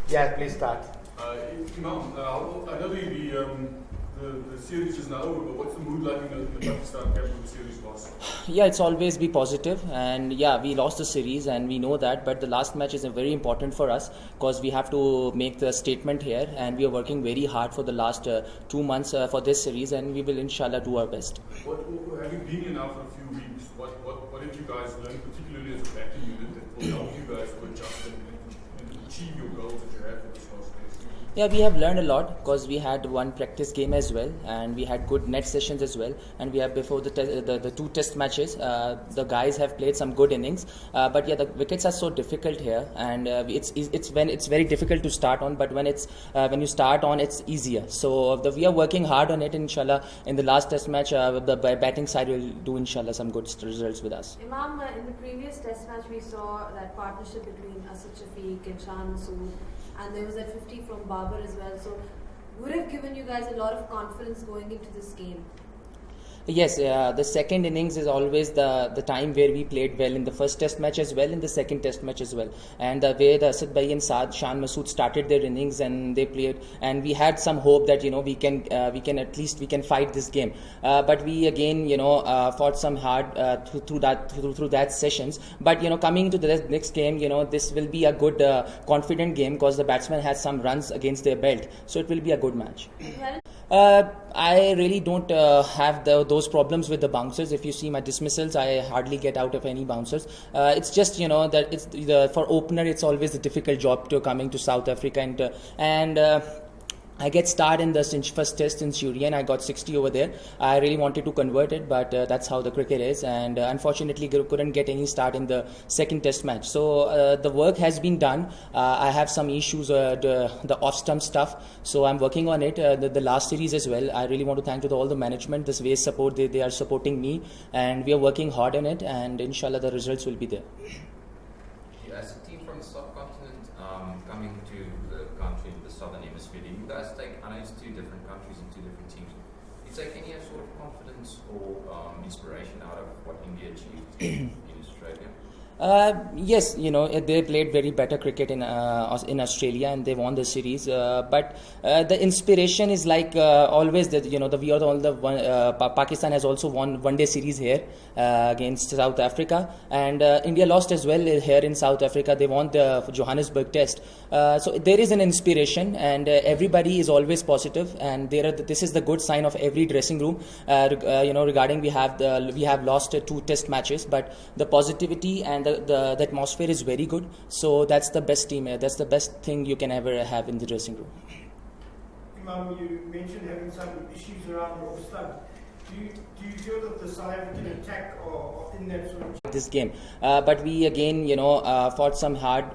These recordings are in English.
Yeah, please start. Imam, I know the series is now over, but what's the mood like in the Pakistan camp when the series lost? Yeah, it's always be positive, and yeah, we lost the series and we know that, but the last match is very important for us because we have to make the statement here, and we are working very hard for the last 2 months for this series, and we will inshallah do our best. Have you been here now for a few weeks? What did you guys learn, particularly as a batting unit, that will help you guys to adjust and achieve your goals that you have for this last series? Yeah, we have learned a lot because we had one practice game as well, and we had good net sessions as well, and we have before the two test matches, the guys have played some good innings, but yeah, the wickets are so difficult here, and it's very difficult to start on, but when you start on, it's easier. So we are working hard on it. Inshallah, in the last test match, the batting side will do inshallah some good results with us. Imam, in the previous test match, we saw that partnership between Asad Shafiq and Shan Masood, and there was that 50 from Babar as well. So would have given you guys a lot of confidence going into this game. Yes, the second innings is always the time where we played well in the first test match as well, in the second test match as well. And the way the Asad Bhai and Shan Masood started their innings and they played, and we had some hope that we can at least fight this game. But we again fought some hard through that sessions. But coming to the next game, this will be a good confident game because the batsman has some runs against their belt, so it will be a good match. I really don't have those problems with the bouncers. If you see my dismissals, I hardly get out of any bouncers. It's just that it's for opener, it's always a difficult job to coming to South Africa, and I get started in the first test in Surrey and I got 60 over there. I really wanted to convert it, but that's how the cricket is, and unfortunately couldn't get any start in the second test match. So the work has been done. I have some issues, the off-stump stuff, so I'm working on it. The last series as well, I really want to thank to all the management, this way support, they are supporting me, and we are working hard on it, and inshallah the results will be there. As a team from the subcontinent coming to the country in the southern hemisphere, do you guys take, I know it's two different countries and two different teams, do you take any sort of confidence or inspiration out of what India achieved in Australia? Yes, they played very better cricket in Australia and they won the series. But the inspiration is like always that we are all the one. Pakistan has also won one-day series here against South Africa, and India lost as well here in South Africa. They won the Johannesburg Test. So there is an inspiration, and everybody is always positive. And this is the good sign of every dressing room. Regarding we have lost 2 test matches, but the positivity and the atmosphere is very good. So that's the best team. That's the best thing you can ever have in the dressing room. Imam, you mentioned having some issues around your stump. Do you feel that the South African attack or in that sort of this game, but we again fought some hard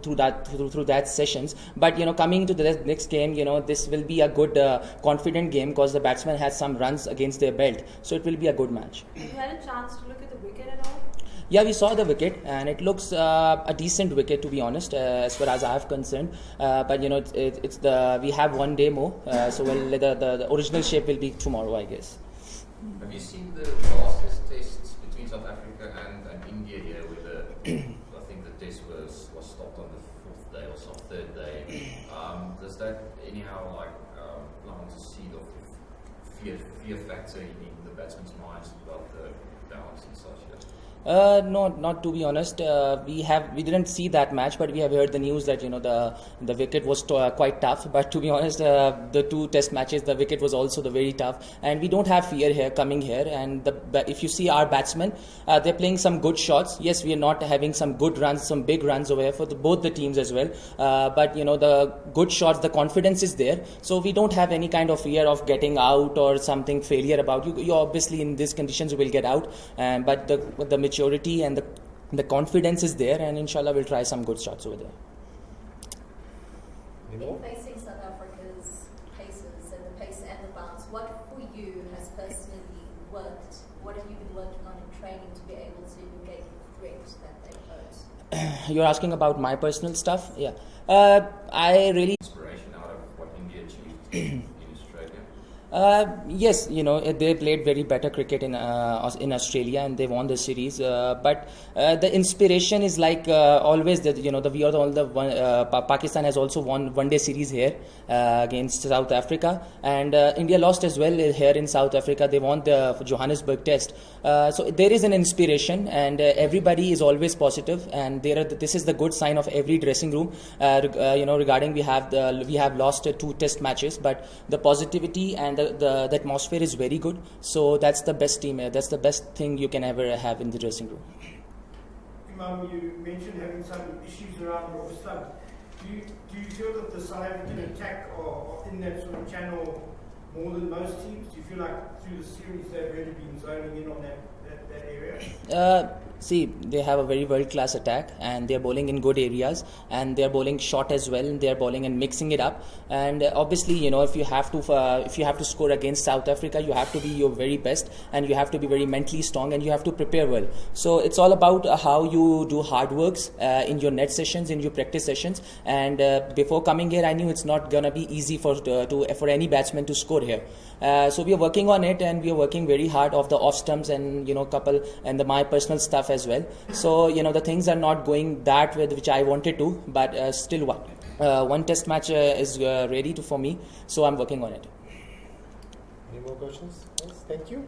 through that sessions. But coming to the next game, this will be a good confident game because the batsman has some runs against their belt, so it will be a good match. You had a chance to look at the wicket at all? Yeah, we saw the wicket and it looks a decent wicket, to be honest, as far as I have concerned. But we have 1 day more, so the original shape will be tomorrow, I guess. Have you seen the last tests between South Africa and India here, where I think the test was stopped on the 4th day or some 3rd day? Does that anyhow want to see the fear factor in the batsmen's minds about the balance and such? No, not to be honest. We didn't see that match, but we have heard the news that the wicket was quite tough. But to be honest, the 2 test matches, the wicket was also very tough, and we don't have fear here coming here. And if you see our batsmen, they're playing some good shots. Yes, we are not having some good runs, some big runs over here for both the teams as well. But the good shots, the confidence is there. So we don't have any kind of fear of getting out or something failure about you. You obviously in these conditions you will get out, but the maturity and the confidence is there, and inshallah we'll try some good shots over there. In facing South Africa's paces and the pace and the bounce, what for you has personally worked? What have you been working on in training to be able to negate the threat that they pose? You're asking about my personal stuff? Yeah. I really Inspiration out of what India achieved in Australia? Yes, they played very better cricket in Australia and they won the series. But the inspiration is like always that we are all the one. Pakistan has also won one-day series here against South Africa, and India lost as well here in South Africa. They won the Johannesburg Test. So there is an inspiration, and everybody is always positive. And this is the good sign of every dressing room. Regarding we have lost 2 Test matches, but the positivity and the atmosphere is very good. So that's the best team. That's the best thing you can ever have in the dressing room. Imam, you mentioned having some issues around the off stump. Do you feel that the South African attack are in that sort of channel more than most teams? Do you feel like through the series they've really been zoning in on that area? See, they have a very world-class attack, and they're bowling in good areas, and they're bowling short as well, and they're bowling and mixing it up. And obviously, if you have to score against South Africa, you have to be your very best, and you have to be very mentally strong, and you have to prepare well. So it's all about how you do hard works in your net sessions, in your practice sessions. And before coming here, I knew it's not gonna be easy for any batsman to score here. So we are working on it, and we are working very hard off the off stumps and couple and my personal stuff as well. So the things are not going that way which I wanted to, but still one Test match is ready for me, so I'm working on it. Any more questions? Yes, thank you.